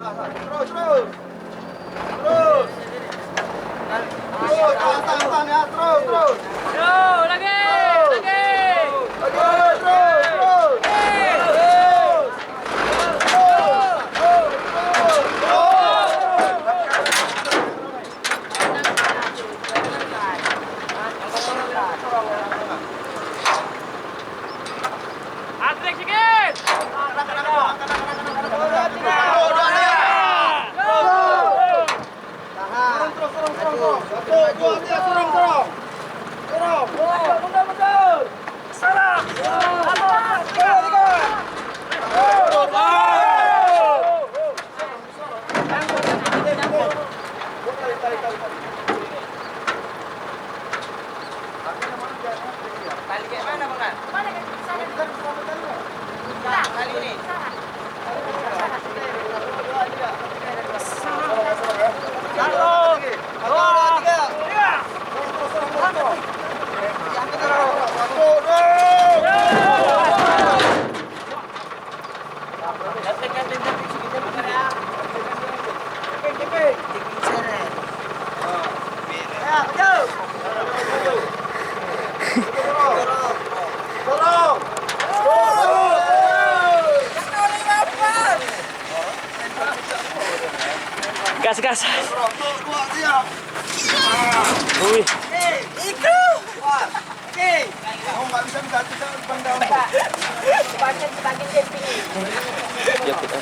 Terus. Tahan ya, terus. Yo, lagi. Atrik sedikit. Mundur. Salah. Tali kayak mana, Bang? Mana kan sana? Tali ini. Gas. Wih. Oke. Kamu nggak bisa satu-satu pandang. Sebagian camping. Ya, kita.